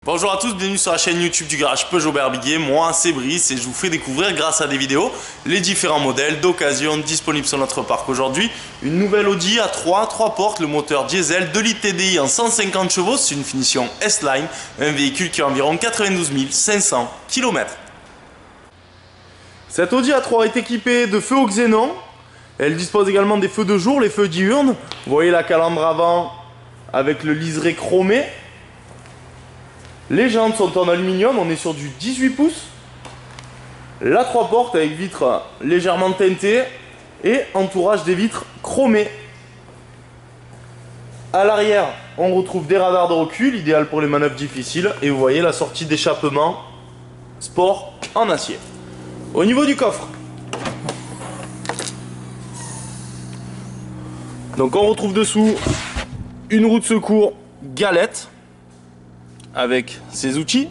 Bonjour à tous, bienvenue sur la chaîne YouTube du garage Peugeot Berbiguier. Moi c'est Brice et je vous fais découvrir grâce à des vidéos les différents modèles d'occasion disponibles sur notre parc aujourd'hui. Une nouvelle Audi A3, 3 portes, le moteur diesel, 2 litres TDI en 150 chevaux, c'est une finition S-Line, un véhicule qui a environ 92 500 km. Cette Audi A3 est équipée de feux au xénon. Elle dispose également des feux de jour, les feux diurnes. Vous voyez la calandre avant avec le liseré chromé. Les jantes sont en aluminium, on est sur du 18 pouces. La 3 portes avec vitres légèrement teintées et entourage des vitres chromées. À l'arrière, on retrouve des radars de recul, idéal pour les manœuvres difficiles. Et vous voyez la sortie d'échappement sport en acier. Au niveau du coffre, donc on retrouve dessous une roue de secours galette avec ses outils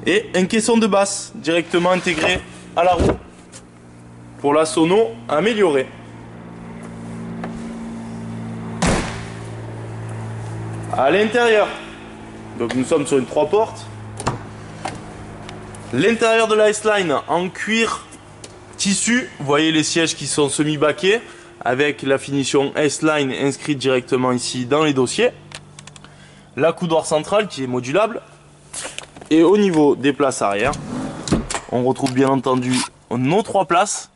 et un caisson de basse directement intégré à la roue pour la sono améliorée. À l'intérieur, donc nous sommes sur une 3 portes. L'intérieur de la S-Line en cuir tissu, vous voyez les sièges qui sont semi-baquets avec la finition S-Line inscrite directement ici dans les dossiers. La coudoir centrale qui est modulable. Et au niveau des places arrière, on retrouve bien entendu nos 3 places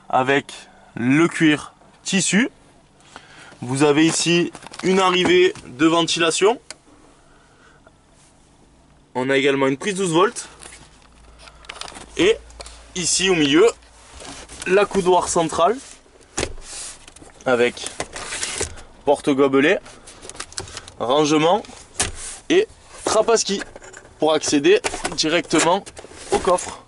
avec le cuir tissu. Vous avez ici une arrivée de ventilation. On a également une prise 12 volts. Et ici au milieu, la coudoir centrale avec porte-gobelet, rangement et trappe à ski pour accéder directement au coffre.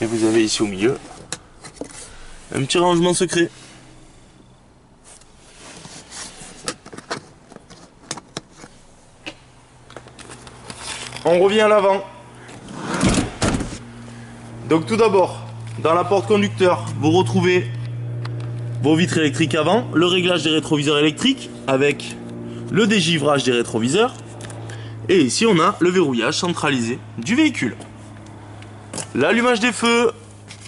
Et vous avez ici au milieu un petit rangement secret. On revient à l'avant. Donc tout d'abord, dans la porte conducteur, vous retrouvez vos vitres électriques avant, le réglage des rétroviseurs électriques avec le dégivrage des rétroviseurs. Et ici on a le verrouillage centralisé du véhicule. L'allumage des feux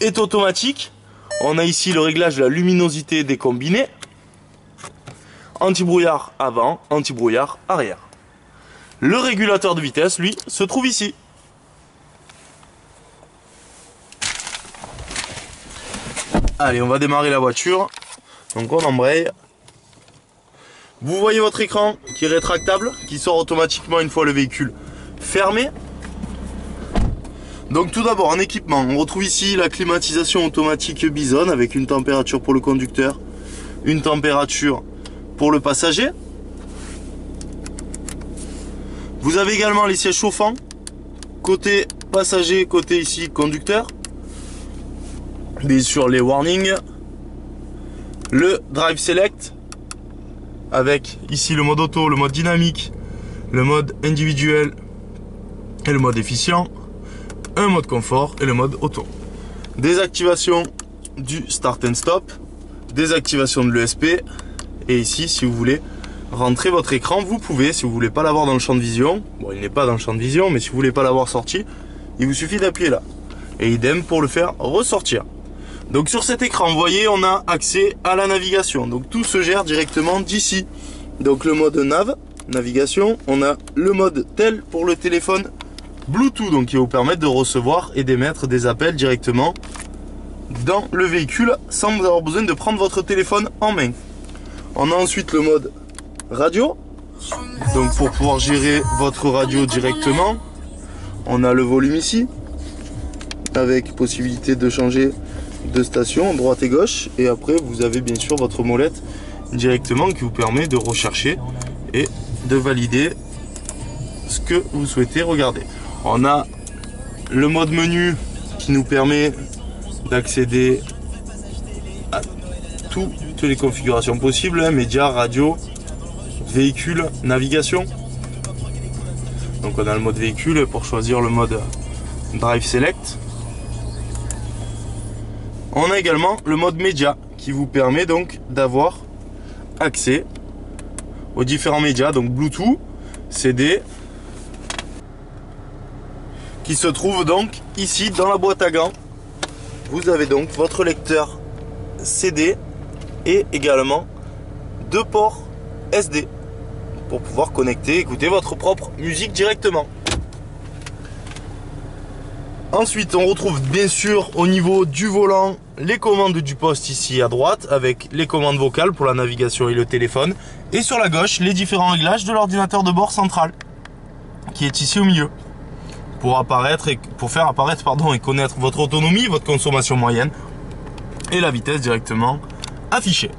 est automatique. On a ici le réglage de la luminosité des combinés. Anti-brouillard avant, anti-brouillard arrière. Le régulateur de vitesse, lui, se trouve ici. Allez, on va démarrer la voiture. Donc on embraye. Vous voyez votre écran qui est rétractable, qui sort automatiquement une fois le véhicule fermé. Donc tout d'abord en équipement, on retrouve ici la climatisation automatique Bison avec une température pour le conducteur, une température pour le passager. Vous avez également les sièges chauffants, côté passager, côté ici conducteur. Bien sûr les warnings. Le Drive Select, avec ici le mode auto, le mode dynamique, le mode individuel et le mode efficient. Un mode confort et le mode auto. Désactivation du Start and Stop, désactivation de l'ESP. Et ici si vous voulez rentrer votre écran, vous pouvez, si vous voulez pas l'avoir dans le champ de vision. Bon, il n'est pas dans le champ de vision, mais si vous voulez pas l'avoir sorti, il vous suffit d'appuyer là. Et idem pour le faire ressortir. Donc sur cet écran, vous voyez, on a accès à la navigation. Donc tout se gère directement d'ici. Donc le mode navigation, on a le mode tel pour le téléphone Bluetooth, donc qui va vous permettre de recevoir et d'émettre des appels directement dans le véhicule sans vous avoir besoin de prendre votre téléphone en main. On a ensuite le mode radio, donc pour pouvoir gérer votre radio directement. On a le volume ici avec possibilité de changer de station droite et gauche, et après vous avez bien sûr votre molette directement qui vous permet de rechercher et de valider ce que vous souhaitez regarder. On a le mode menu qui nous permet d'accéder à toutes les configurations possibles, médias, radio, véhicule, navigation. Donc on a le mode véhicule pour choisir le mode Drive Select. On a également le mode média qui vous permet donc d'avoir accès aux différents médias, donc Bluetooth, CD, qui se trouve donc ici dans la boîte à gants. Vous avez donc votre lecteur CD et également 2 ports SD pour pouvoir connecter, écouter votre propre musique directement. Ensuite, on retrouve bien sûr au niveau du volant les commandes du poste ici à droite avec les commandes vocales pour la navigation et le téléphone. Et sur la gauche, les différents réglages de l'ordinateur de bord central qui est ici au milieu pour faire apparaître et connaître votre autonomie, votre consommation moyenne et la vitesse directement affichée.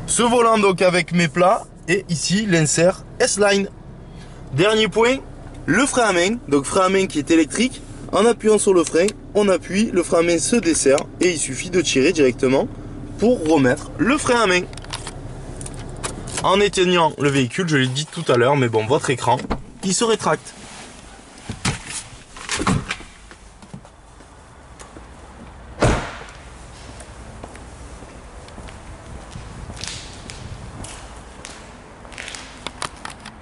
Ce volant donc avec mes plats et ici l'insert S-Line. Dernier point, le frein à main, donc frein à main qui est électrique. En appuyant sur le frein, on appuie, le frein à main se desserre et il suffit de tirer directement pour remettre le frein à main. En éteignant le véhicule, je l'ai dit tout à l'heure, mais bon, votre écran, il se rétracte.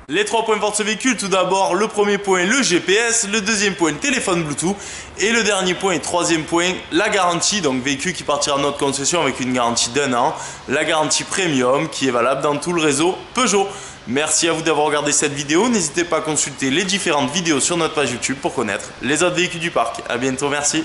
Les 3 points forts de ce véhicule, tout d'abord le premier point le GPS, le deuxième point le téléphone Bluetooth et le dernier point et troisième point la garantie, donc véhicule qui partira de notre concession avec une garantie d'1 an, la garantie premium qui est valable dans tout le réseau Peugeot. Merci à vous d'avoir regardé cette vidéo, n'hésitez pas à consulter les différentes vidéos sur notre page YouTube pour connaître les autres véhicules du parc. A bientôt, merci.